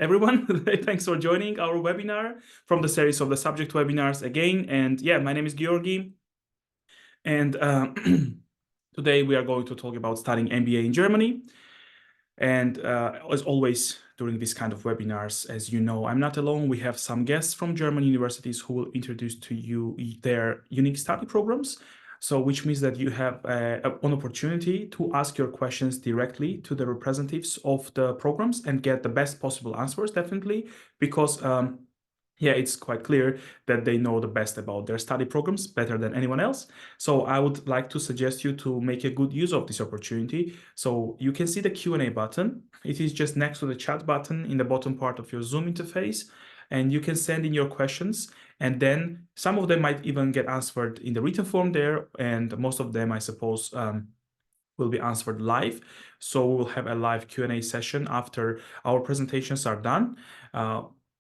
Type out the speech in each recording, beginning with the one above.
everyone. Thanks for joining our webinar from the series of the subject webinars again. And yeah, my name is Georgi. And today we are going to talk about studying MBA in Germany. And as always, during this kind of webinars, as you know, I'm not alone. We have some guests from German universities who will introduce to you their unique study programs. So which means that you have an opportunity to ask your questions directly to the representatives of the programs and get the best possible answers, definitely, because yeah, it's quite clear that they know the best about their study programs better than anyone else. So I would like to suggest you to make a good use of this opportunity. So you can see the Q&A button. It is just next to the chat button in the bottom part of your Zoom interface. And you can send in your questions, and then some of them might even get answered in the written form there, and most of them, I suppose, will be answered live. So we'll have a live Q&A session after our presentations are done.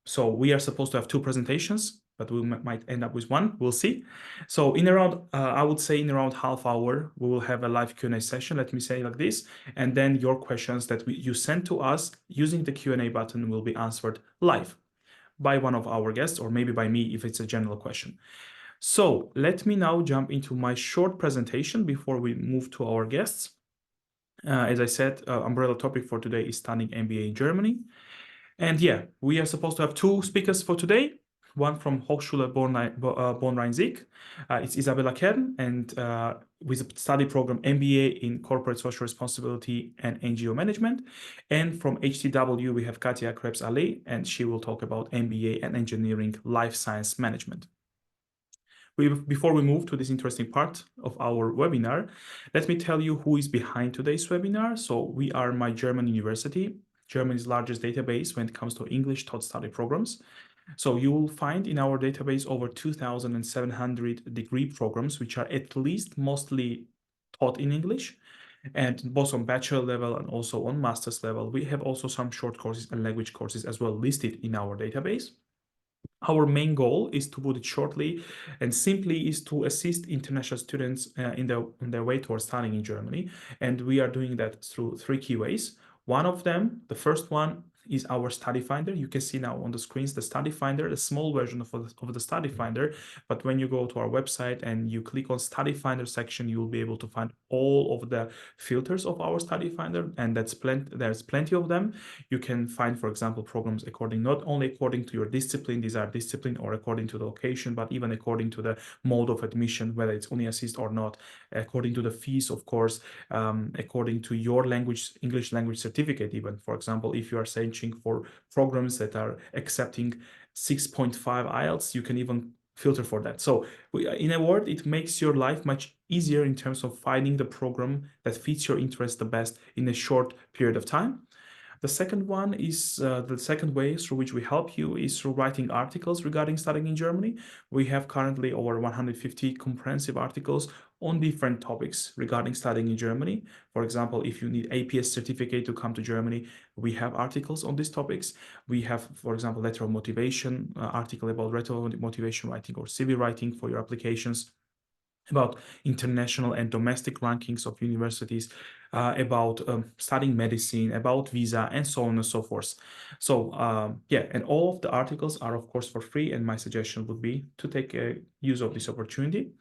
So we are supposed to have two presentations, but we might end up with one. We'll see. So in around, I would say in around half hour, we will have a live Q&A session. Let me say it like this. And then your questions that you send to us using the Q&A button will be answered live by one of our guests, or maybe by me if it's a general question. So let me now jump into my short presentation before we move to our guests. As I said, umbrella topic for today is studying MBA in Germany. And yeah, we are supposed to have two speakers for today. One from 𝘱𝘢𝘪𝘥𝘷𝘦𝘳𝘴𝘪𝘱. It's Isabella Kern, and with a study program MBA in Corporate Social Responsibility and NGO Management. And from HTW, we have Katia Krebs-Allais, and she will talk about MBA and Engineering Life Science Management. Before we move to this interesting part of our webinar, let me tell you who is behind today's webinar. So we are my German university, Germany's largest database when it comes to English taught study programs. So you will find in our database over 2,700 degree programs, which are at least mostly taught in English, and both on bachelor level and also on master's level. We have also some short courses and language courses as well listed in our database. Our main goal is, to put it shortly and simply, is to assist international students in their way towards studying in Germany. And we are doing that through three key ways. One of them, the first one, is our study finder. You can see now on the screens the study finder, a small version of the study finder. But when you go to our website and you click on study finder section, you will be able to find all of the filters of our study finder, and there's plenty of them. You can find, for example, programs not only according to your discipline, desired discipline, or according to the location, but even according to the mode of admission, whether it's UniAssist or not, according to the fees, of course, according to your language, English language certificate even. For example, if you are searching for programs that are accepting 6.5 IELTS, you can even filter for that. So in a word, it makes your life much easier in terms of finding the program that fits your interest the best in a short period of time. The second one is the second way through which we help you is through writing articles regarding studying in Germany. We have currently over 150 comprehensive articles on different topics regarding studying in Germany. For example, if you need APS certificate to come to Germany, we have articles on these topics. We have, for example, letter of motivation, article about letter of motivation writing or CV writing for your applications, about international and domestic rankings of universities, about studying medicine, about visa, and so on and so forth. So yeah, and all of the articles are, of course, for free, and my suggestion would be to take use of this opportunity.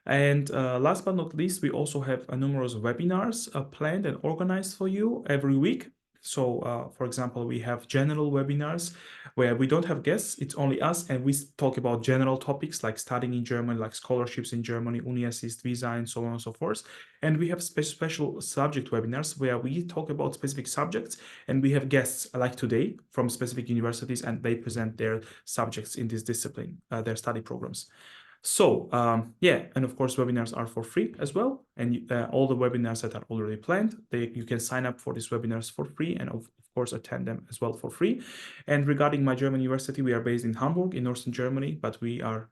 And last but not least, we also have numerous webinars planned and organized for you every week. So, for example, we have general webinars where we don't have guests, it's only us, and we talk about general topics like studying in Germany, like scholarships in Germany, UniAssist, visa, and so on and so forth. And we have special subject webinars where we talk about specific subjects, and we have guests like today from specific universities, and they present their subjects in this discipline, their study programs. So yeah, and of course, webinars are for free as well. And all the webinars that are already planned, you can sign up for these webinars for free, and of course, attend them as well for free. And regarding my German university, we are based in Hamburg in northern Germany, but we are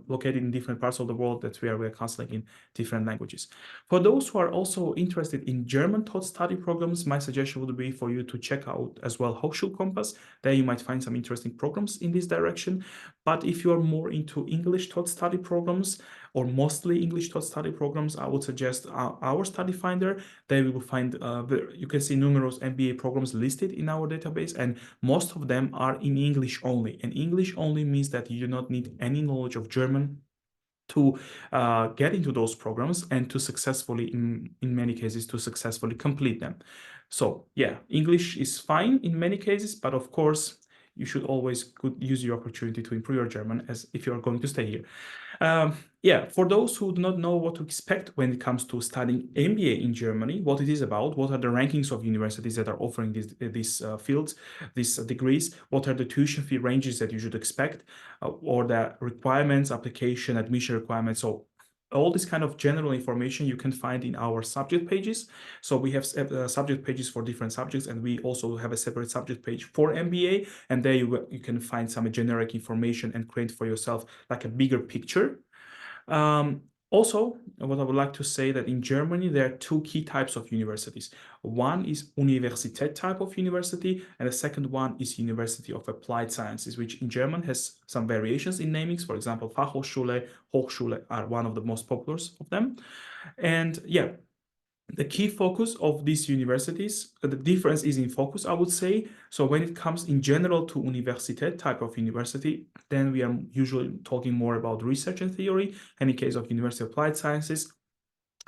located in different parts of the world. That's where we're counseling in different languages. For those who are also interested in German taught study programs, my suggestion would be for you to check out as well Hochschulkompass. There you might find some interesting programs in this direction. But if you are more into English taught study programs, or mostly English taught study programs, I would suggest our study finder. There you will find, you can see numerous MBA programs listed in our database, and most of them are in English only. And English only means that you do not need any knowledge of German to get into those programs and to successfully, in many cases, to successfully complete them. So yeah, English is fine in many cases, but of course, you should always use your opportunity to improve your German as if you are going to stay here. Yeah, for those who do not know what to expect when it comes to studying MBA in Germany, what it is about, what are the rankings of universities that are offering these fields, these degrees, what are the tuition fee ranges that you should expect, or the requirements, application, admission requirements. So all this kind of general information you can find in our subject pages. So we have subject pages for different subjects, and we also have a separate subject page for MBA, and there you can find some generic information and create for yourself like a bigger picture. Also, what I would like to say that in Germany, there are two key types of universities. One is Universität type of university, and the second one is University of Applied Sciences, which in German has some variations in namings. For example, Fachhochschule, Hochschule are one of the most popular of them. And yeah, the key focus of these universities, the difference is in focus, I would say. So when it comes in general to Universität type of university, then we are usually talking more about research and theory. And in case of University of Applied Sciences,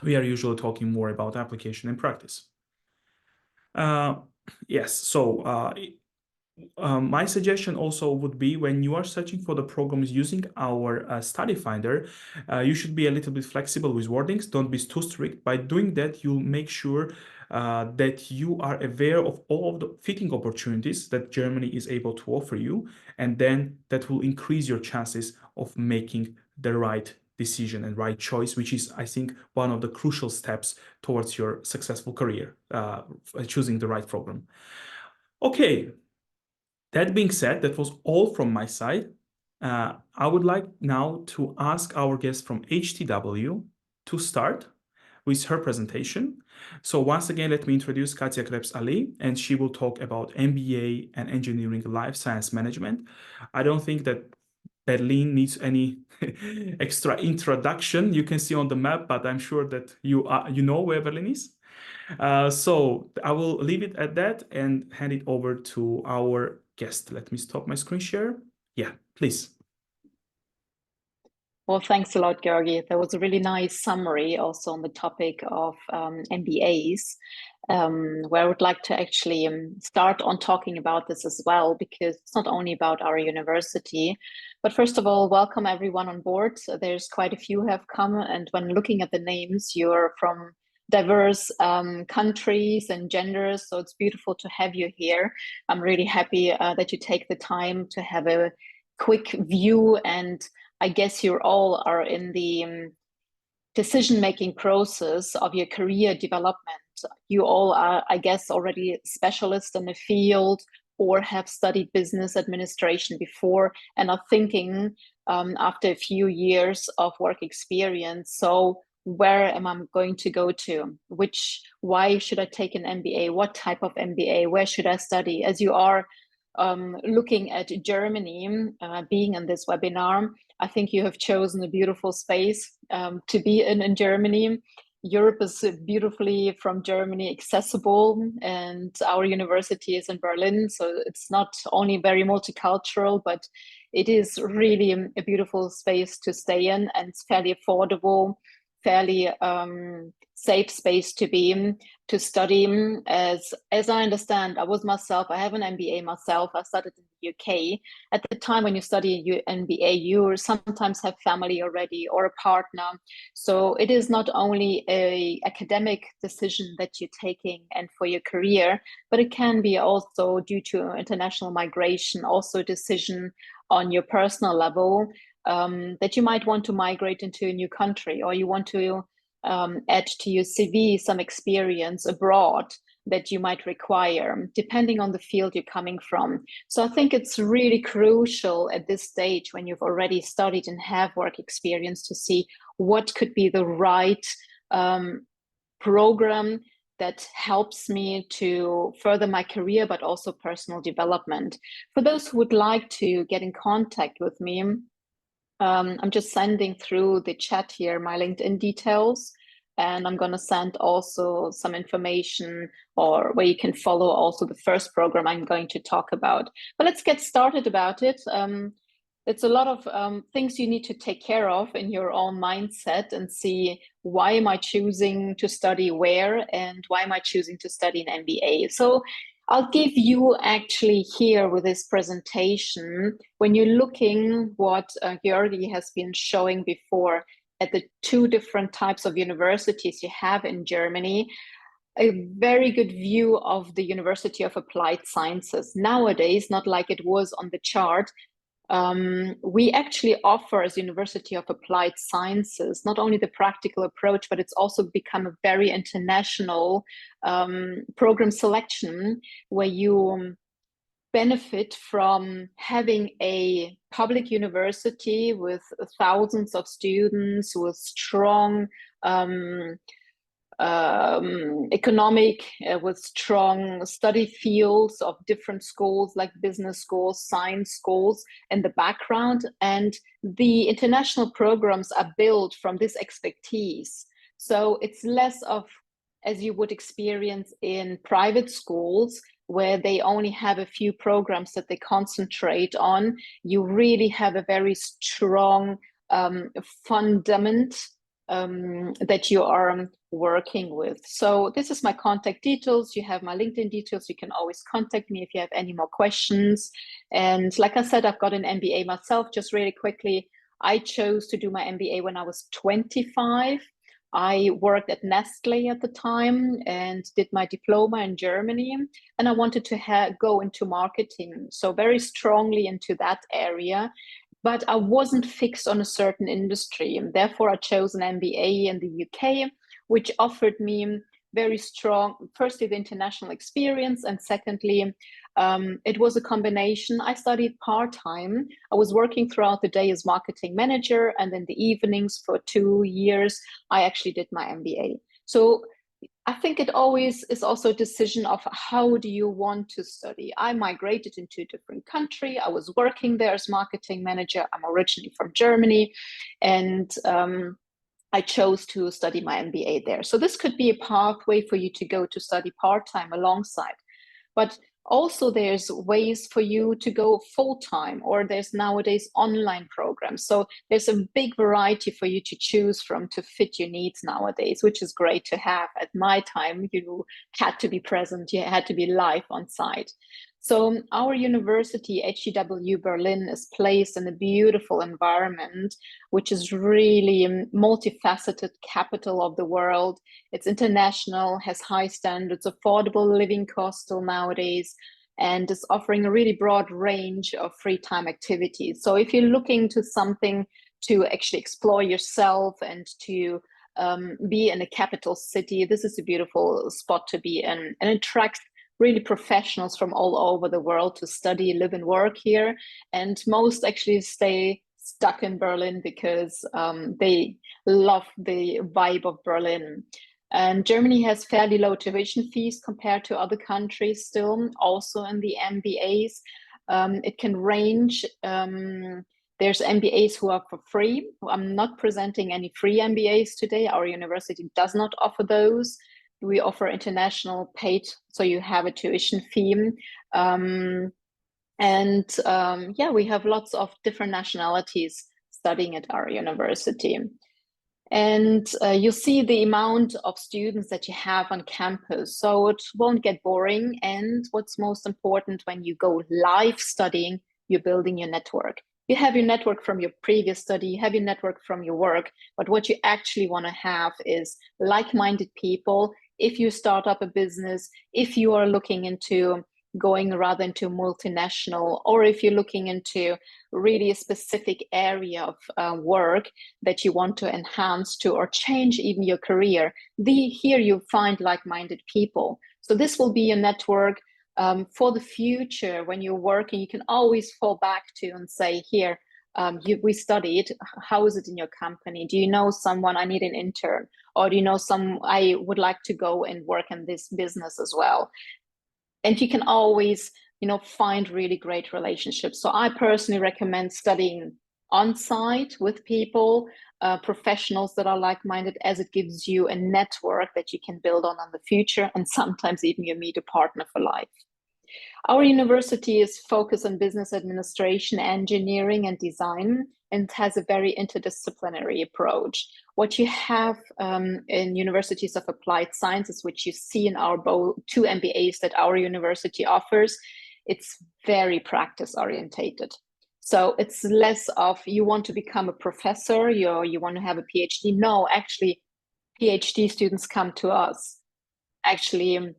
we are usually talking more about application and practice. Yes, so my suggestion also would be, when you are searching for the programs using our study finder, you should be a little bit flexible with wordings. Don't be too strict. By doing that, you'll make sure that you are aware of all of the fitting opportunities that Germany is able to offer you, and then that will increase your chances of making the right decision and right choice, which is, I think, one of the crucial steps towards your successful career, choosing the right program. Okay. That being said, that was all from my side. I would like now to ask our guest from HTW to start with her presentation. So once again, let me introduce Katja Krebs-Ali, and she will talk about MBA and Engineering Life Science Management. I don't think that Berlin needs any extra introduction. You can see on the map, but I'm sure that you know where Berlin is. So I will leave it at that and hand it over to our guest. Let me stop my screen share. Yeah, please. Well, thanks a lot, Georgi. That was a really nice summary also on the topic of MBAs, where I would like to actually start on talking about this as well, because it's not only about our university. But first of all, welcome everyone on board. There's quite a few who have come, and when looking at the names, you're from diverse countries and genders, so it's beautiful to have you here. I'm really happy that you take the time to have a quick view, and I guess you all are in the decision-making process of your career development. You all are, I guess, already specialists in the field or have studied business administration before and are thinking after a few years of work experience, so where am I going to go to? Why should I take an MBA? What type of MBA? Where should I study? As you are looking at Germany, being in this webinar, I think you have chosen a beautiful space to be in Germany. Europe is beautifully from Germany accessible, and our university is in Berlin, so it's not only very multicultural, but it is really a beautiful space to stay in, and it's fairly affordable, fairly safe space to be in, to study. As I understand, I have an MBA myself. I studied in the UK. At the time when you study MBA, you sometimes have family already or a partner. So it is not only an academic decision that you're taking and for your career, but it can be also due to international migration, also a decision on your personal level, that you might want to migrate into a new country, or you want to add to your CV some experience abroad that you might require, depending on the field you're coming from. So I think it's really crucial at this stage, when you've already studied and have work experience, to see what could be the right program that helps me to further my career, but also personal development. For those who would like to get in contact with me, I'm just sending through the chat here my LinkedIn details, and I'm going to send also some information or where you can follow also the first program I'm going to talk about. But let's get started about it. It's a lot of things you need to take care of in your own mindset and see, why am I choosing to study where, and why am I choosing to study an MBA? So I'll give you actually here with this presentation, when you're looking what Georgi has been showing before at the two different types of universities you have in Germany, a very good view of the University of Applied Sciences. Nowadays, not like it was on the chart, we actually offer as University of Applied Sciences not only the practical approach, but it's also become a very international program selection, where you benefit from having a public university with thousands of students, with strong economic, with strong study fields of different schools like business schools, science schools in the background. And the international programs are built from this expertise. So it's less of, as you would experience in private schools, where they only have a few programs that they concentrate on. You really have a very strong fundament that you are working with. So this is my contact details. You have my LinkedIn details. You can always contact me if you have any more questions. And like I said, I've got an MBA myself. Just really quickly, I chose to do my MBA when I was 25. I worked at Nestle at the time and did my diploma in Germany, and I wanted to go into marketing, so very strongly into that area. But I wasn't fixed on a certain industry, and therefore I chose an MBA in the UK, which offered me very strong, firstly, the international experience, and secondly, it was a combination. I studied part-time. I was working throughout the day as marketing manager, and in the evenings for 2 years, I actually did my MBA. So I think it always is also a decision of how do you want to study. I migrated into a different country. I was working there as marketing manager. I'm originally from Germany, and I chose to study my MBA there. So this could be a pathway for you to go to study part-time alongside. But also there's ways for you to go full-time, or there's nowadays online programs. So there's a big variety for you to choose from to fit your needs nowadays, which is great to have. At my time, you had to be present, you had to be live on site. So our university, HEW Berlin, is placed in a beautiful environment, which is really a multifaceted capital of the world. It's international, has high standards, affordable living costs still nowadays, and is offering a really broad range of free time activities. So if you're looking to something to actually explore yourself and to be in a capital city, this is a beautiful spot to be in, and attracts really professionals from all over the world to study, live, and work here. And most actually stay stuck in Berlin because they love the vibe of Berlin. And Germany has fairly low tuition fees compared to other countries still, also in the MBAs. It can range. There's MBAs who are for free. I'm not presenting any free MBAs today. Our university does not offer those. We offer international paid, so you have a tuition fee. Yeah, we have lots of different nationalities studying at our university. And you see the amount of students that you have on campus, so it won't get boring. And what's most important, when you go live studying, you're building your network. You have your network from your previous study, you have your network from your work, but what you actually want to have is like-minded people. If you start up a business, if you are looking into going rather into multinational, or if you're looking into really a specific area of work that you want to enhance to or change even your career, here you find like-minded people. So this will be your network for the future. When you're working, you can always fall back to and say, here, we studied, how is it in your company? Do you know someone? I need an intern. Or do you know I would like to go and work in this business as well? And you can always, find really great relationships. So I personally recommend studying on site with people, professionals that are like-minded, as it gives you a network that you can build on the future, and sometimes even you meet a partner for life. Our university is focused on business administration, engineering, and design, and has a very interdisciplinary approach. What you have in universities of applied sciences, which you see in our two MBAs that our university offers, it's very practice orientated. So it's less of you want to become a professor, you want to have a PhD. No, actually, PhD students come to us. Actually,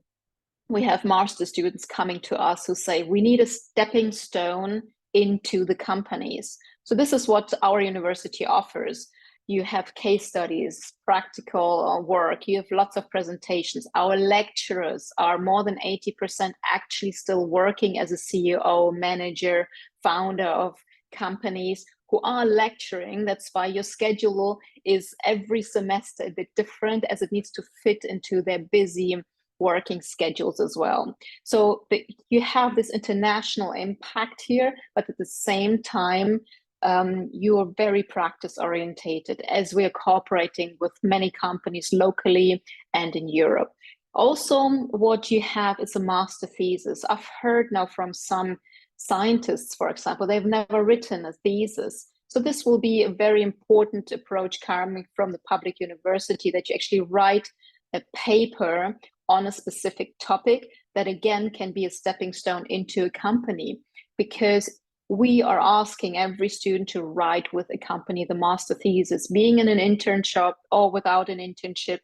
we have master students coming to us who say, we need a stepping stone into the companies. So this is what our university offers. You have case studies, practical work, you have lots of presentations. Our lecturers are more than 80% actually still working as a CEO, manager, founder of companies who are lecturing. That's why your schedule is every semester a bit different, as it needs to fit into their busy working schedules as well. So you have this international impact here, but at the same time, you are very practice orientated, as we are cooperating with many companies locally and in Europe. Also, what you have is a master thesis. I've heard now from some scientists, for example, they've never written a thesis. So this will be a very important approach coming from the public university, that you actually write a paper on a specific topic that again can be a stepping stone into a company, because we are asking every student to write with a company the master thesis, being in an internship or without an internship.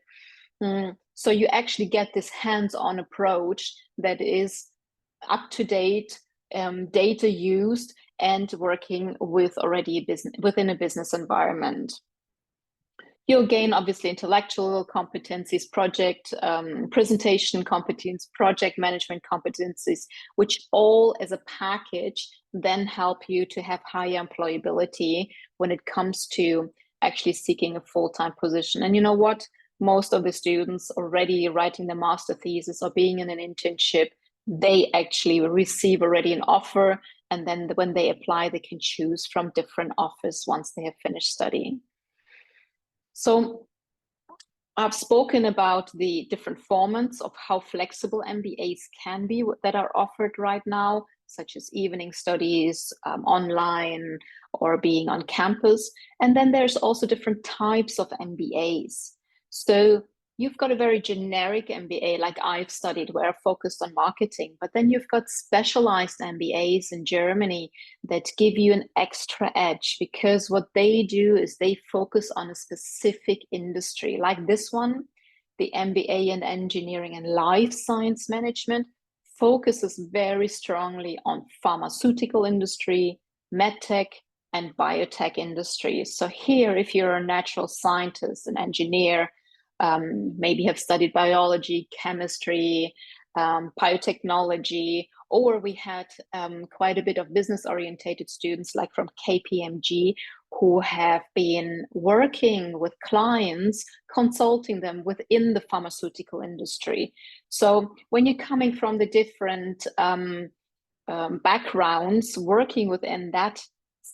So you actually get this hands-on approach that is up to date, data used, and working with already a business within a business environment. You'll gain obviously intellectual competencies, project presentation competence, project management competencies, which all as a package then help you to have higher employability when it comes to actually seeking a full-time position. And you know what? Most of the students already writing the master thesis or being in an internship, they actually receive already an offer. And then when they apply, they can choose from different offers once they have finished studying. So I've spoken about the different formats of how flexible MBAs can be that are offered right now, such as evening studies, online, or being on campus. And then there's also different types of MBAs. So you've got a very generic MBA like I've studied, where I focused on marketing, but then you've got specialized MBAs in Germany that give you an extra edge, because what they do is they focus on a specific industry. Like this one, the MBA in Engineering and Life Science Management focuses very strongly on pharmaceutical industry, medtech, and biotech industries. So here, if you're a natural scientist, an engineer, maybe have studied biology, chemistry, biotechnology, or we had quite a bit of business-orientated students like from KPMG who have been working with clients, consulting them within the pharmaceutical industry. So when you're coming from the different backgrounds, working within that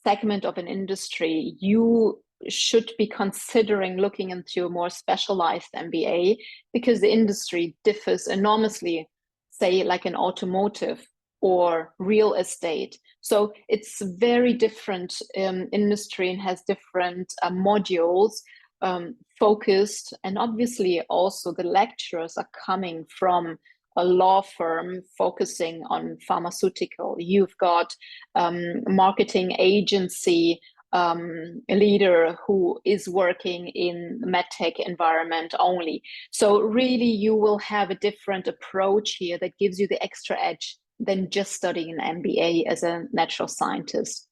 segment of an industry, you should be considering looking into a more specialized MBA, because the industry differs enormously, say like an automotive or real estate. So it's very different industry and has different modules focused. And obviously also the lecturers are coming from a law firm focusing on pharmaceutical. You've got marketing agency a leader who is working in medtech environment only. So really you will have a different approach here that gives you the extra edge than just studying an MBA as a natural scientist.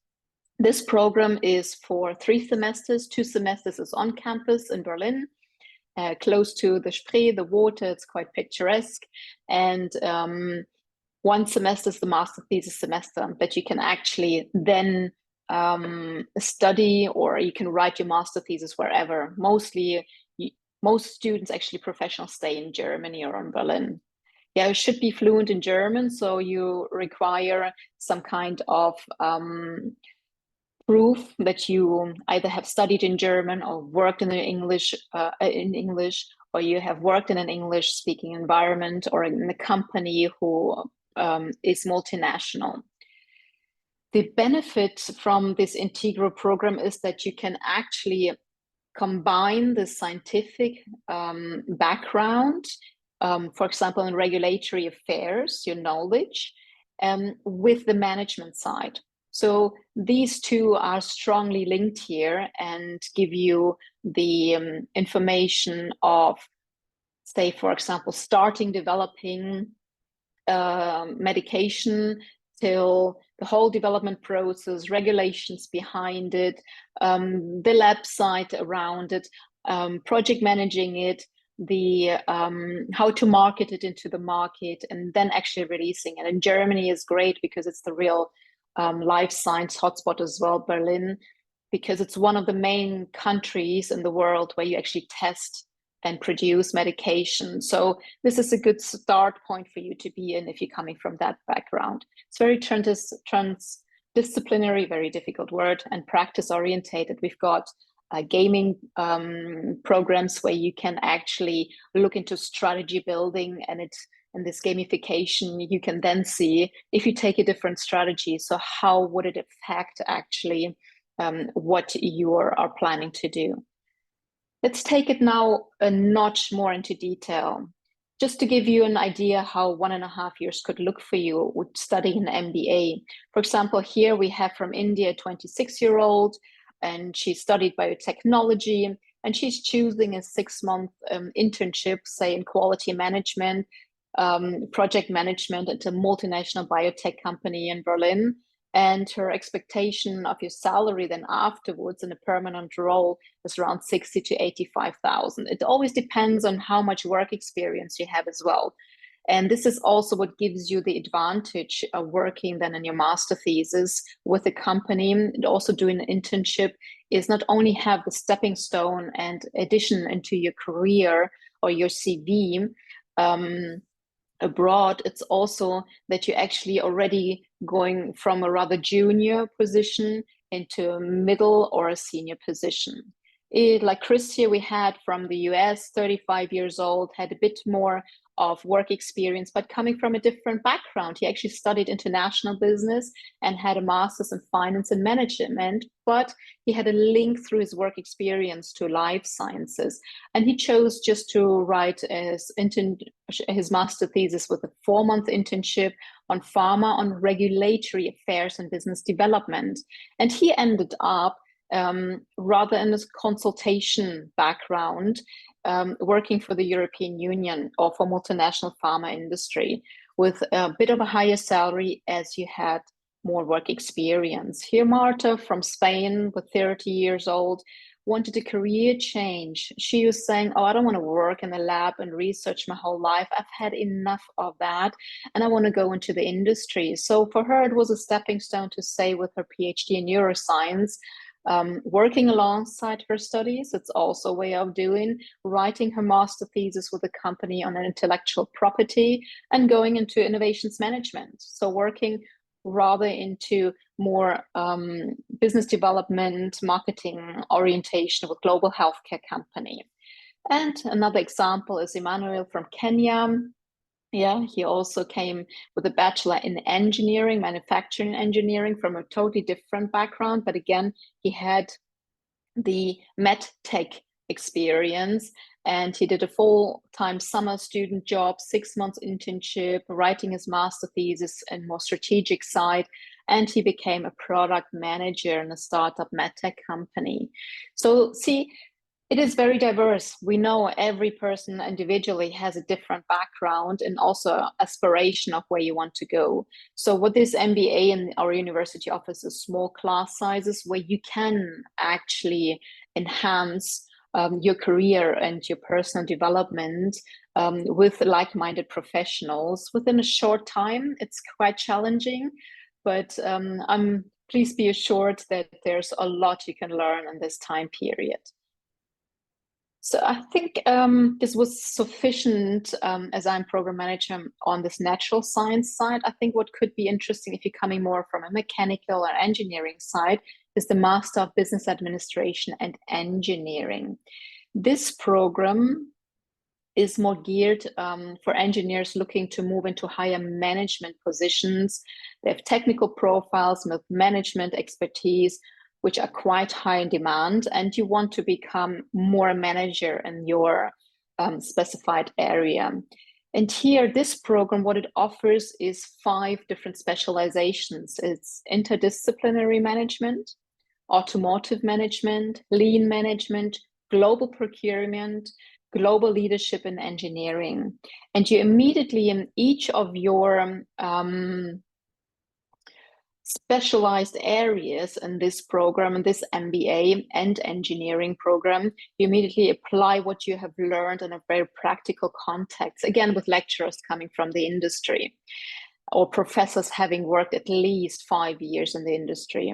This program is for 3 semesters. 2 semesters is on campus in Berlin, close to the Spree, the water. It's quite picturesque. And 1 semester is the master thesis semester that you can actually then study, or you can write your master thesis wherever. Most students, actually professionals, stay in Germany or in Berlin. Yeah, you should be fluent in German, so you require some kind of proof that you either have studied in German or worked in English, or you have worked in an English-speaking environment or in a company who is multinational. The benefit from this integral program is that you can actually combine the scientific background, for example, in regulatory affairs, your knowledge, with the management side. So these two are strongly linked here and give you the information of, say, for example, starting developing medication till the whole development process, regulations behind it, the lab site around it, project managing it, the how to market it into the market, and then actually releasing it. And Germany is great because it's the real life science hotspot as well, Berlin, because it's one of the main countries in the world where you actually test and produce medication. So this is a good start point for you to be in if you're coming from that background. It's very transdisciplinary, very difficult word, and practice orientated. We've got gaming programs where you can actually look into strategy building, and in this gamification, you can then see if you take a different strategy, so how would it affect actually what you are planning to do. Let's take it now a notch more into detail, just to give you an idea how 1.5 years could look for you with studying an MBA. For example, here we have from India a 26-year-old, and she studied biotechnology, and she's choosing a 6-month internship, say in quality management, project management at a multinational biotech company in Berlin. And her expectation of your salary then afterwards in a permanent role is around 60 to 85,000. It always depends on how much work experience you have as well. And this is also what gives you the advantage of working then in your master thesis with a company, and also doing an internship is not only have the stepping stone and addition into your career or your CV abroad, it's also that you're actually already going from a rather junior position into a middle or a senior position. Like Chris here we had from the US, 35 years old, had a bit more of work experience, but coming from a different background. He actually studied international business and had a master's in finance and management, but he had a link through his work experience to life sciences. And he chose just to write his master thesis with a 4-month internship on pharma, on regulatory affairs and business development. And he ended up rather in this consultation background, working for the European Union or for multinational pharma industry with a bit of a higher salary as you had more work experience. Here, Marta from Spain, with 30 years old, wanted a career change. She was saying, oh, I don't want to work in the lab and research my whole life. I've had enough of that, and I want to go into the industry. So for her, it was a stepping stone to say with her PhD in neuroscience, working alongside her studies, it's also a way of doing, writing her master thesis with a company on an intellectual property and going into innovations management. So working rather into more business development, marketing orientation with global healthcare company. And another example is Emmanuel from Kenya. Yeah, he also came with a bachelor in engineering, manufacturing engineering, from a totally different background. But again, he had the med tech experience, and he did a full-time summer student job, 6 months internship, writing his master thesis and more strategic side. And he became a product manager in a startup med tech company. So see, it is very diverse. We know every person individually has a different background and also aspiration of where you want to go. So what this MBA in our university offers is small class sizes where you can actually enhance your career and your personal development with like-minded professionals within a short time. It's quite challenging, but please be assured that there's a lot you can learn in this time period. So I think this was sufficient as I'm program manager on this natural science side. I think what could be interesting if you're coming more from a mechanical or engineering side is the Master of Business Administration and Engineering. This program is more geared for engineers looking to move into higher management positions. They have technical profiles with management expertise, which are quite high in demand, and you want to become more a manager in your specified area. And here, this program, what it offers is 5 different specializations. It's interdisciplinary management, automotive management, lean management, global procurement, global leadership and engineering. And you immediately, in each of your specialized areas in this program, in this MBA and engineering program, you immediately apply what you have learned in a very practical context, again, with lecturers coming from the industry or professors having worked at least 5 years in the industry.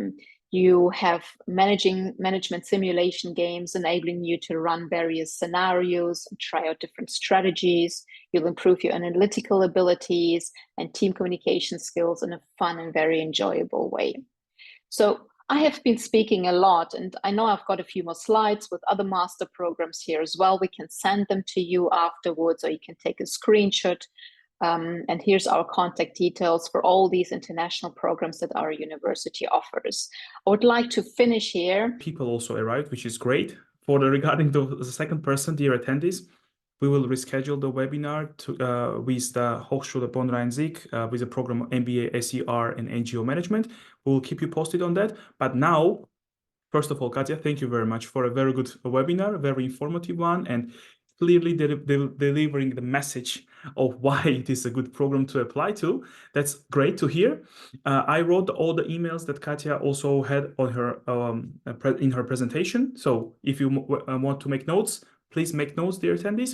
You have management simulation games enabling you to run various scenarios and try out different strategies. You'll improve your analytical abilities and team communication skills in a fun and very enjoyable way. So I have been speaking a lot, and I know I've got a few more slides with other master programs here as well. We can send them to you afterwards, or you can take a screenshot. And here's our contact details for all these international programs that our university offers. I would like to finish here. People also arrived, which is great. Regarding the second person, dear attendees, we will reschedule the webinar with the 𝘗𝘢𝘪𝘥𝘪𝘱 with the program MBA, SER, and NGO Management. We will keep you posted on that. But now, first of all, Katja, thank you very much for a very good webinar, a very informative one, and clearly delivering the message of why it is a good program to apply to. That's great to hear. I wrote all the emails that Katja also had on her in her presentation. So if you want to make notes, please make notes, dear attendees.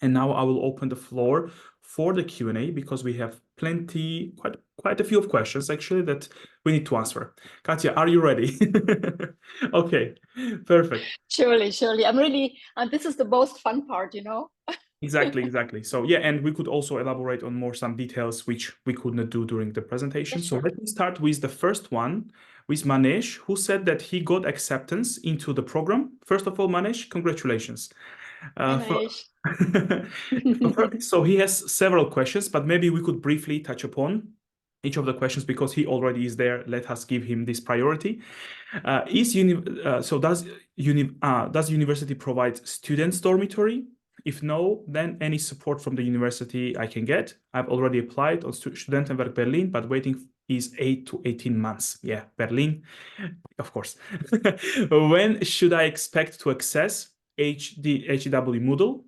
And now I will open the floor for the Q&A because we have quite a few of questions actually that we need to answer. Katja, are you ready? Okay, perfect. Surely. I'm really, this is the most fun part, you know? Exactly. So yeah, and we could also elaborate on some details which we could not do during the presentation. Yes, so let me start with the first one, with Manesh, who said that he got acceptance into the program. First of all, Manesh, congratulations. So he has several questions, but maybe we could briefly touch upon each of the questions because he already is there. Let us give him this priority. Does university provide students dormitory? If no, then any support from the university I can get. I've already applied on Studentenwerk Berlin, but waiting is 8 to 18 months. Yeah, Berlin, of course. When should I expect to access 𝘱𝘢𝘪𝘥𝘷𝘦𝘳𝘴𝘪𝘈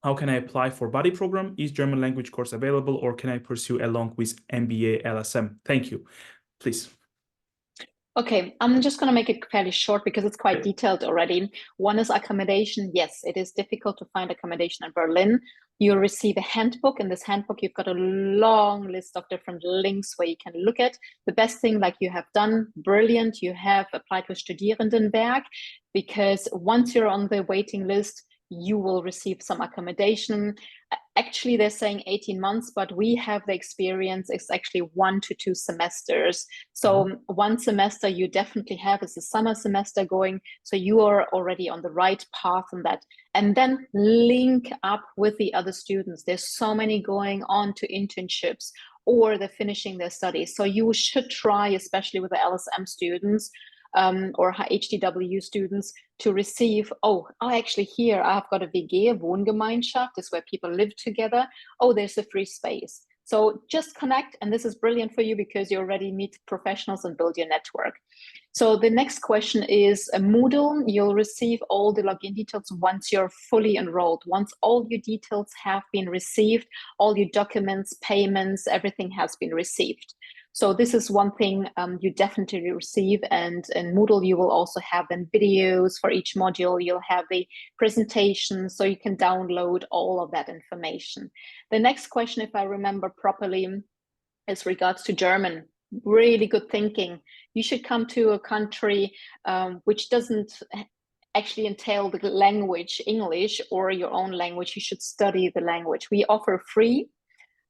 How can I apply for buddy program? Is German language course available, or can I pursue along with MBA LSM? Thank you. Please. Okay, I'm just going to make it fairly short because it's quite detailed already. One is accommodation. Yes, it is difficult to find accommodation in Berlin. You'll receive a handbook. In this handbook, you've got a long list of different links where you can look at. The best thing, like you have done, brilliant, you have applied with 𝘗𝘪𝘵𝑔𝑒𝑟𝑒𝑛denwerk, because once you're on the waiting list, you will receive some accommodation. Actually, they're saying 18 months, but we have the experience, it's actually 1 to 2 semesters. So one semester you definitely have is a summer semester going. So you are already on the right path on that. And then link up with the other students. There's so many going on to internships or they're finishing their studies. So you should try, especially with the LSM students, or HDW students, to receive, actually here I've got a WG, Wohngemeinschaft, is where people live together. Oh, there's a free space. So just connect, and this is brilliant for you because you already meet professionals and build your network. So the next question is a Moodle. You'll receive all the login details once you're fully enrolled. Once all your details have been received, all your documents, payments, everything has been received. So this is one thing you definitely receive, and in Moodle you will also have then videos for each module. You'll have the presentation, so you can download all of that information. The next question, if I remember properly, is regards to German. Really good thinking. You should come to a country which doesn't actually entail the language English or your own language. You should study the language. We offer free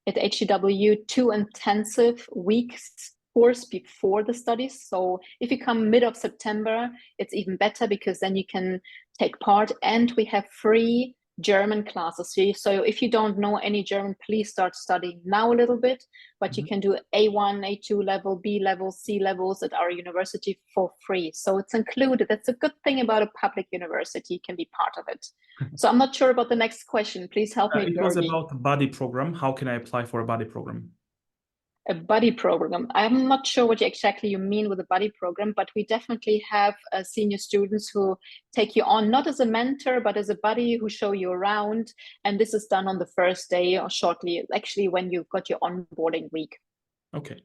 at HDW 2 intensive weeks course before the studies. So if you come mid of September, it's even better because then you can take part, and we have free German classes. So if you don't know any German, please start studying now a little bit, but you can do A1, A2 level, B level, C levels at our university for free. So it's included. That's a good thing about a public university. You can be part of it. So I'm not sure about the next question. Please help me, It was Georgi. about the buddy program. How can I apply for a buddy program? A buddy program. I'm not sure what exactly you mean with a buddy program, but we definitely have senior students who take you on, not as a mentor, but as a buddy who show you around. And this is done on the first day or shortly, actually, when you've got your onboarding week. Okay,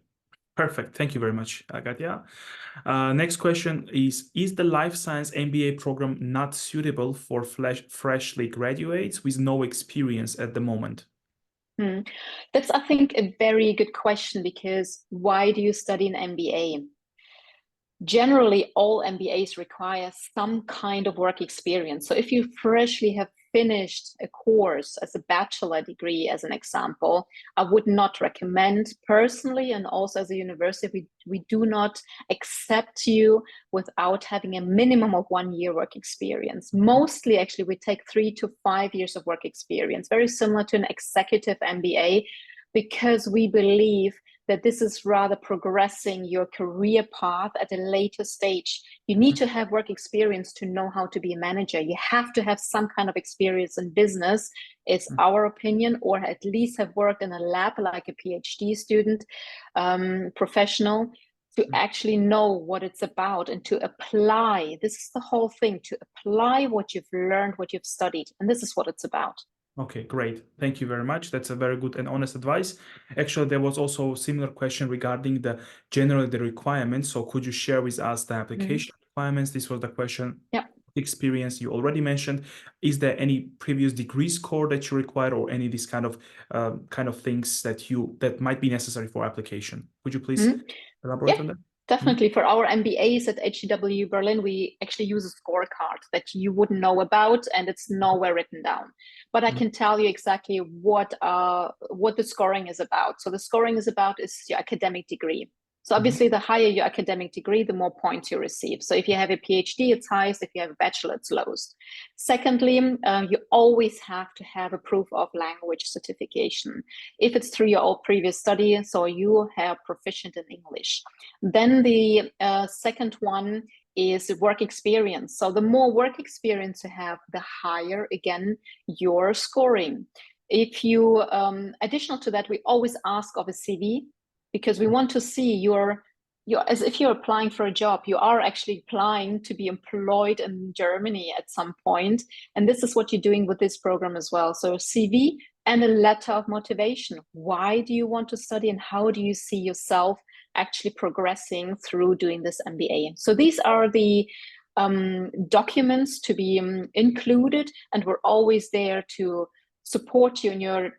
perfect. Thank you very much, Katja. Next question is the life science MBA program not suitable for freshly graduates with no experience at the moment? That's, I think, a very good question, because why do you study an MBA? Generally, all MBAs require some kind of work experience. So if you freshly have finished a course as a bachelor degree, as an example, I would not recommend personally, and also as a university, we do not accept you without having a minimum of 1 year work experience. Mostly, actually, we take 3 to 5 years of work experience, very similar to an executive MBA, because we believe that this is rather progressing your career path at a later stage. You need to have work experience to know how to be a manager. You have to have some kind of experience in business, is our opinion, or at least have worked in a lab like a PhD student, professional, to actually know what it's about and to apply. This is the whole thing, to apply what you've learned, what you've studied. And this is what it's about. Okay, great. Thank you very much. That's a very good and honest advice. Actually, there was also a similar question regarding the requirements. So could you share with us the application requirements? This was the question. Yeah. Experience you already mentioned. Is there any previous degree score that you require, or any this kind of things that might be necessary for application? Could you please elaborate on that? Definitely. For our MBAs at HCW Berlin, we actually use a scorecard that you wouldn't know about, and it's nowhere written down. But I can tell you exactly what the scoring is about. So the scoring is your academic degree. So obviously, the higher your academic degree, the more points you receive. So if you have a PhD, it's highest. If you have a bachelor, it's lowest. Secondly, you always have to have a proof of language certification. If it's through your previous study, so you are proficient in English. Then the second one is work experience. So the more work experience you have, the higher, again, your scoring. If you, additional to that, we always ask of a CV, because we want to see your as if you're applying for a job, you are actually applying to be employed in Germany at some point. And this is what you're doing with this program as well. So a CV and a letter of motivation. Why do you want to study, and how do you see yourself actually progressing through doing this MBA? So these are the documents to be included, and we're always there to support you in your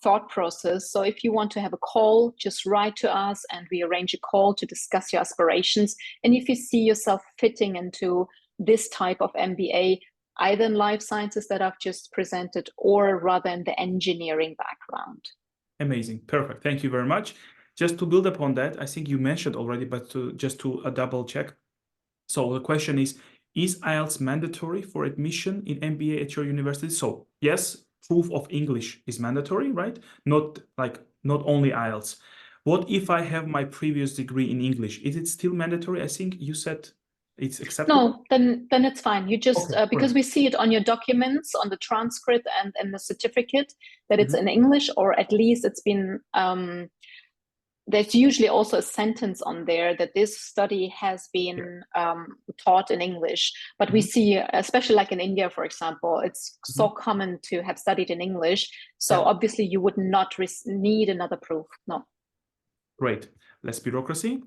thought process. So if you want to have a call, just write to us and we arrange a call to discuss your aspirations. And if you see yourself fitting into this type of MBA, either in life sciences that I've just presented, or rather in the engineering background. Amazing. Perfect. Thank you very much. Just to build upon that, I think you mentioned already, but just to double check. So the question is IELTS mandatory for admission in MBA at your university? So yes, proof of English is mandatory, right? Not only IELTS. What if I have my previous degree in English? Is it still mandatory? I think you said it's acceptable. No, then it's fine. You just, because we see it on your documents, on the transcript and the certificate, that it's in English, or at least it's been, there's usually also a sentence on there that this study has been taught in English. But we see, especially like in India, for example, it's so common to have studied in English. So obviously you would not need another proof. No. Great. Less bureaucracy.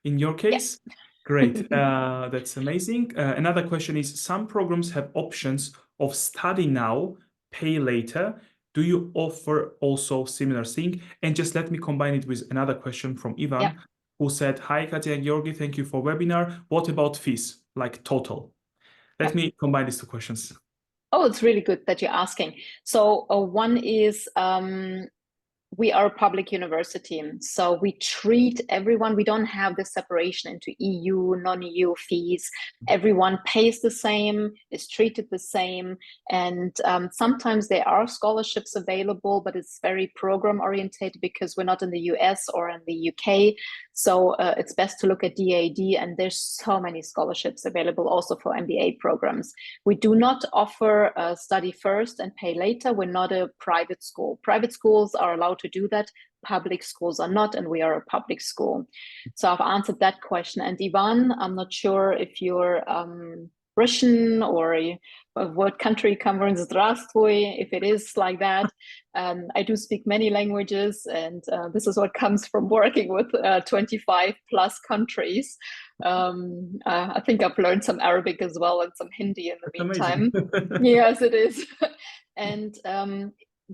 In your case, great. That's amazing. Another question is, some programs have options of study now, pay later. Do you offer also similar thing? And just let me combine it with another question from Ivan, who said, hi, Katja and Georgi, thank you for webinar. What about fees, like total? Let me combine these two questions. Oh, it's really good that you're asking. So one is, we are a public university, so we treat everyone. We don't have the separation into EU, non-EU fees. Everyone pays the same, is treated the same. And sometimes there are scholarships available, but it's very program oriented because we're not in the US or in the UK. So it's best to look at DAD, and there's so many scholarships available also for MBA programs. We do not offer study first and pay later. We're not a private school. Private schools are allowed to do that. Public schools are not, and we are a public school. So I've answered that question. And Ivan, I'm not sure if you're Russian or what country you come from, Здравствуй, if it is like that. I do speak many languages, and this is what comes from working with 25 plus countries. I think I've learned some Arabic as well and some Hindi in the meantime. Yes, it is. And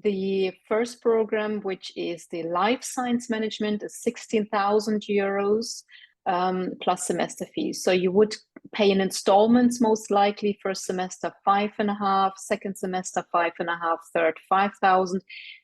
the first program, which is the life science management, is 16,000 euros plus semester fees. So you would pay in installments, most likely first semester 5.5, second semester 5.5, third 5,000.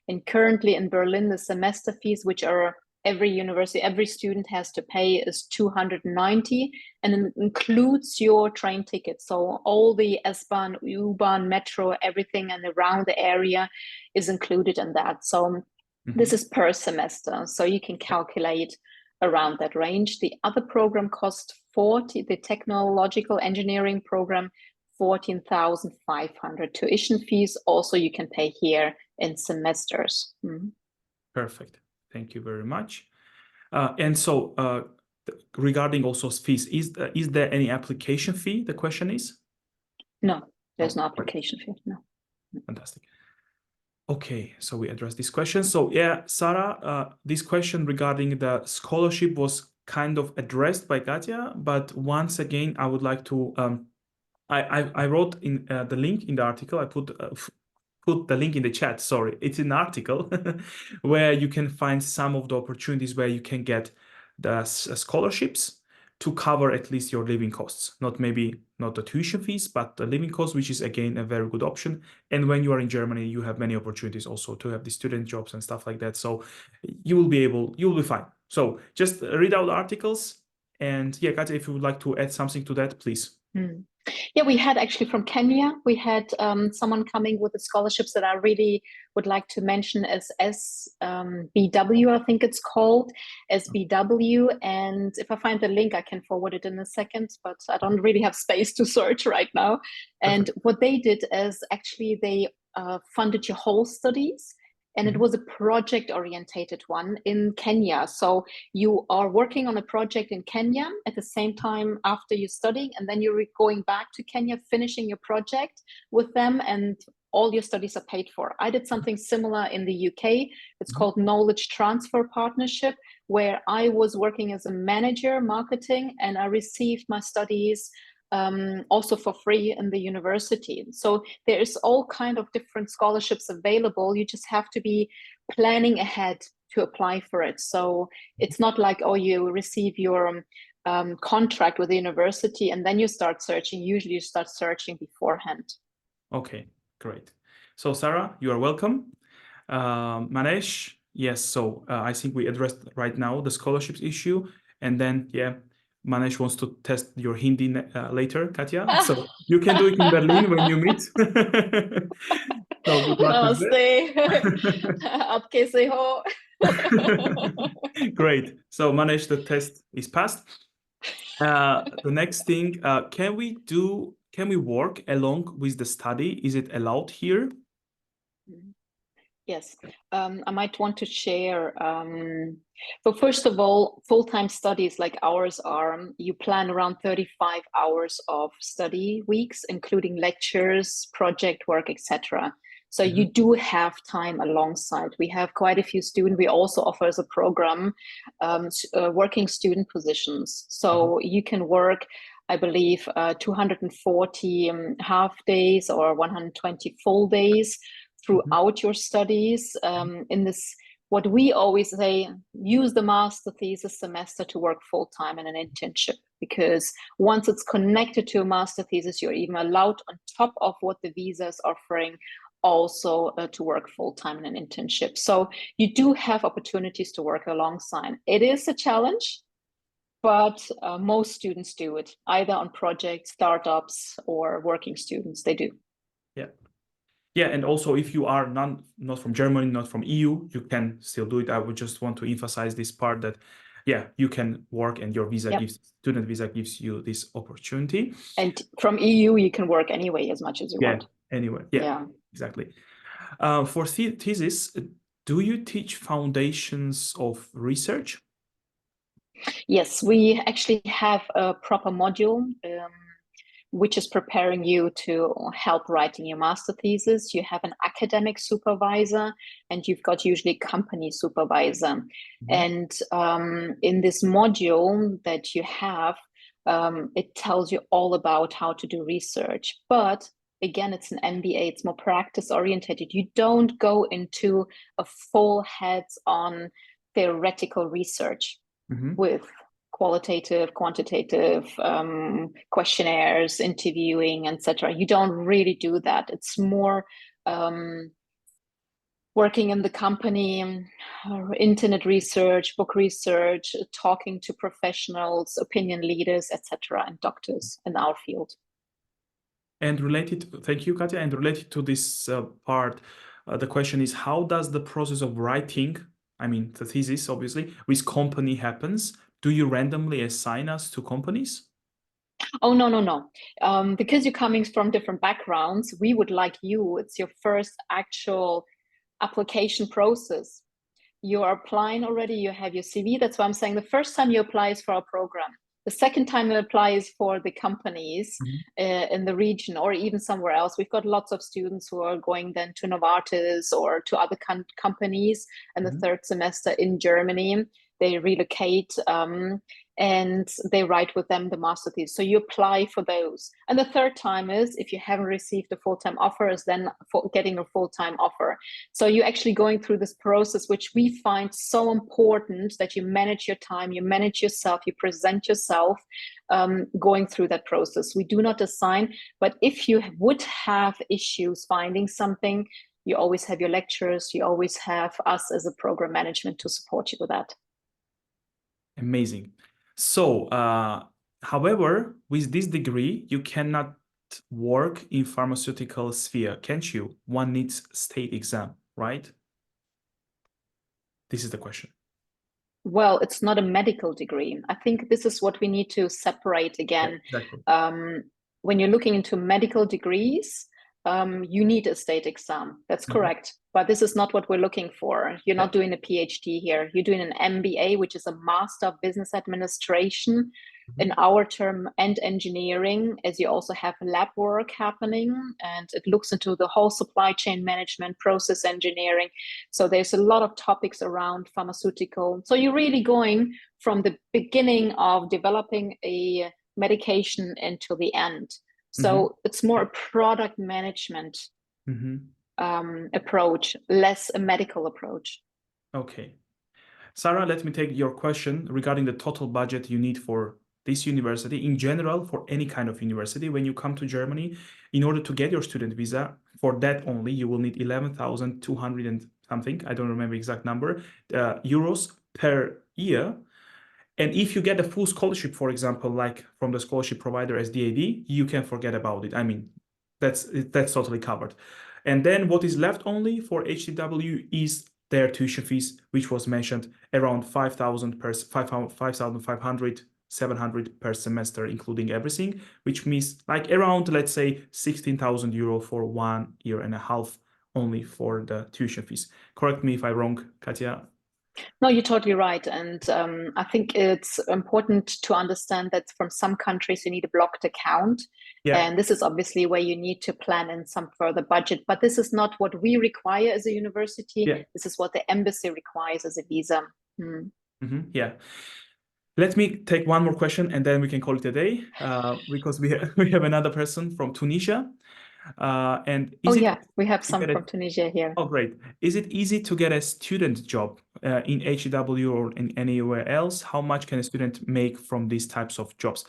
And currently in Berlin, the semester fees, which are every university, every student has to pay, is 290, and it includes your train ticket. So all the S-Bahn, U-Bahn, metro, everything and around the area is included in that. So this is per semester. So you can calculate around that range. The other program cost 40, the technological engineering program, 14,500. Tuition fees also you can pay here in semesters. Perfect. Thank you very much. And so regarding also fees, is there any application fee? The question is? No, there's no application fee. No. Fantastic. Okay, so we addressed this question. So yeah, Sarah, this question regarding the scholarship was kind of addressed by Katja, but once again, I would like to, I wrote in the link in the article, I put the link in the chat, sorry, it's an article where you can find some of the opportunities where you can get the scholarships to cover at least your living costs, not the tuition fees, but the living costs, which is again a very good option. And when you are in Germany, you have many opportunities also to have the student jobs and stuff like that. So you will be fine. So just read out the articles, and yeah, Katja, if you would like to add something to that, please. Yeah, we had actually from Kenya, we had someone coming with the scholarships that I really would like to mention as SBW, I think it's called, SBW. And if I find the link, I can forward it in a second, but I don't really have space to search right now. And what they did is actually they funded your whole studies. And it was a project-orientated one in Kenya. So you are working on a project in Kenya at the same time after you're studying, and then you're going back to Kenya, finishing your project with them, and all your studies are paid for. I did something similar in the UK. It's called Knowledge Transfer Partnership, where I was working as a manager, marketing, and I received my studies also for free in the university. So there's all kind of different scholarships available. You just have to be planning ahead to apply for it. So it's not like, oh, you receive your contract with the university and then you start searching. Usually you start searching beforehand. Okay, great. So Sarah, you are welcome. Manesh, yes, so I think we addressed right now the scholarships issue, and then yeah, Manesh wants to test your Hindi later, Katja. So you can do it in Berlin when you meet. So good luck with that. Aap kaise ho? Great. So Manesh, the test is passed. The next thing, can we work along with the study? Is it allowed here? Yes, I might want to share. But first of all, full-time studies like ours are, you plan around 35 hours of study weeks, including lectures, project work, etc. So you do have time alongside. We have quite a few students. We also offer as a program working student positions. So you can work, I believe, 240 half days or 120 full days throughout your studies in this, what we always say, use the master thesis semester to work full-time in an internship, because once it's connected to a master thesis, you're even allowed on top of what the visa is offering also to work full-time in an internship. So you do have opportunities to work alongside. It is a challenge, but most students do it, either on projects, startups, or working students, they do. Yeah. Yeah, and also if you are not from Germany, not from EU, you can still do it. I would just want to emphasize this part that, yeah, you can work and your visa student visa gives you this opportunity. And from EU, you can work anyway as much as you want. Anyway, exactly. For thesis, do you teach foundations of research? Yes, we actually have a proper module which is preparing you to help writing your master thesis. You have an academic supervisor and you've got usually a company supervisor. And in this module that you have, it tells you all about how to do research. But again, it's an MBA, it's more practice oriented. You don't go into a full heads-on theoretical research with qualitative, quantitative questionnaires, interviewing, etc. You don't really do that. It's more working in the company, internet research, book research, talking to professionals, opinion leaders, etc., and doctors in our field. And thank you, Katja. And related to this part, the question is, how does the process of writing, I mean, the thesis, obviously, with company happens? Do you randomly assign us to companies? Oh, no. Because you're coming from different backgrounds, we would like you, it's your first actual application process. You are applying already, you have your CV. That's why I'm saying the first time you apply is for our program. The second time you apply is for the companies in the region or even somewhere else. We've got lots of students who are going then to Novartis or to other companies. And the third semester in Germany, they relocate and they write with them the master thesis. So you apply for those. And the third time is, if you haven't received a full-time offer, is then for getting a full-time offer. So you're actually going through this process, which we find so important, that you manage your time, you manage yourself, you present yourself going through that process. We do not assign, but if you would have issues finding something, you always have your lecturers, you always have us as a program management to support you with that. Amazing. So, however, with this degree, you cannot work in pharmaceutical sphere, can't you? One needs state exam, right? This is the question. Well, it's not a medical degree. I think this is what we need to separate again. Yeah, exactly. When you're looking into medical degrees, you need a state exam. That's correct. But this is not what we're looking for. You're not doing a PhD here. You're doing an MBA, which is a Master of Business Administration in our term, and engineering, as you also have lab work happening, and it looks into the whole supply chain management, process engineering. So there's a lot of topics around pharmaceutical. So you're really going from the beginning of developing a medication until the end. So it's more a product management approach, less a medical approach. Okay. Sarah, let me take your question regarding the total budget you need for this university, in general, for any kind of university. When you come to Germany, in order to get your student visa, for that only, you will need 11,200 and something, I don't remember exact number, euros per year. And if you get a full scholarship, for example, like from the scholarship provider as DAD, you can forget about it. I mean, that's totally covered. And then what is left only for HCW is their tuition fees, which was mentioned around 5,500, 700 per semester, including everything, which means like around, let's say, 16,000 euro for 1.5 years only for the tuition fees. Correct me if I'm wrong, Katja. No, you're totally right. And I think it's important to understand that from some countries, you need a blocked account. Yeah. And this is obviously where you need to plan in some further budget. But this is not what we require as a university. Yeah. This is what the embassy requires as a visa. Yeah. Let me take one more question and then we can call it a day because we have another person from Tunisia. And we have some from Tunisia here. Oh, great. Is it easy to get a student job in HEW or in anywhere else? How much can a student make from these types of jobs?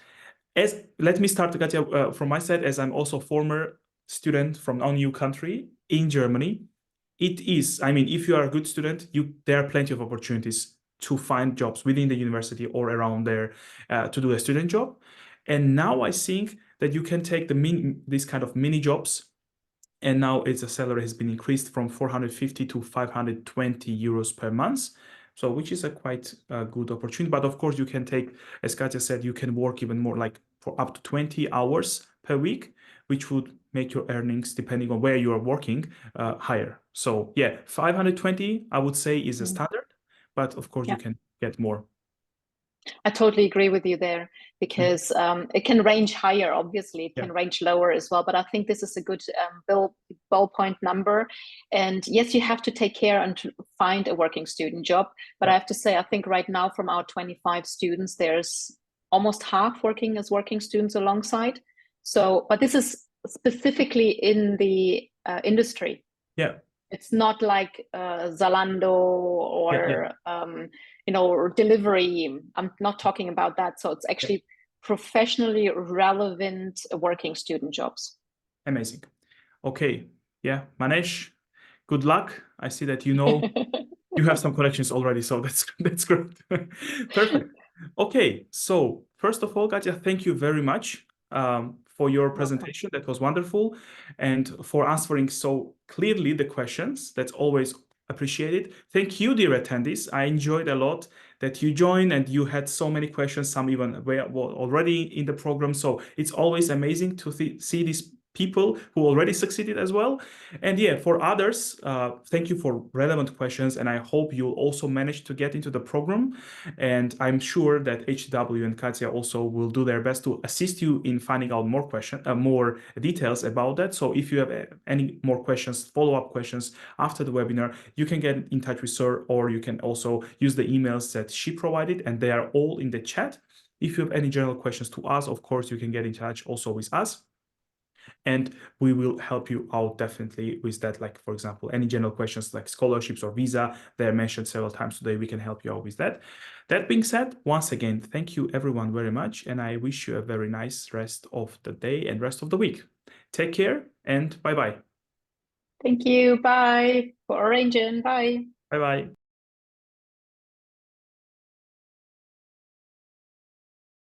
Let me start, Katja, from my side, as I'm also a former student from non-EU country. in Germany, it is, I mean, if you are a good student, there are plenty of opportunities to find jobs within the university or around there to do a student job. And now I think that you can take these kind of mini jobs, and now its salary has been increased from 450 to 520 euros per month. So which is a quite good opportunity. But of course, you can take, as Katja said, you can work even more, like for up to 20 hours per week, which would make your earnings, depending on where you are working, higher. So yeah, 520, I would say, is a standard, but of course you can get more. I totally agree with you there, because it can range higher, obviously, it can range lower as well. But I think this is a good ballpoint number. And yes, you have to take care and to find a working student job. But I have to say, I think right now from our 25 students, there's almost half working as working students alongside. So, but this is specifically in the industry. Yeah. It's not like Zalando or or delivery. I'm not talking about that. So it's actually professionally relevant working student jobs. Amazing. Okay. Yeah, Manesh, good luck. I see that you have some connections already, so that's great. Perfect. Okay, so first of all, Katja, thank you very much for your presentation. That was wonderful, and for answering so clearly the questions. That's always appreciated. Thank you, dear attendees. I enjoyed a lot that you joined and you had so many questions. Some even were already in the program. So it's always amazing to see these people who already succeeded as well. And yeah, for others, thank you for relevant questions. And I hope you'll also manage to get into the program. And I'm sure that HW and Katja also will do their best to assist you in finding out more details about that. So if you have any more questions, follow-up questions after the webinar, you can get in touch with her, or you can also use the emails that she provided, and they are all in the chat. If you have any general questions to us, of course, you can get in touch also with us. And we will help you out definitely with that. Like, for example, any general questions like scholarships or visa, they're mentioned several times today. We can help you out with that. That being said, once again, thank you everyone very much. And I wish you a very nice rest of the day and rest of the week. Take care and bye-bye. Thank you. Bye. For arranging. Bye. Bye-bye.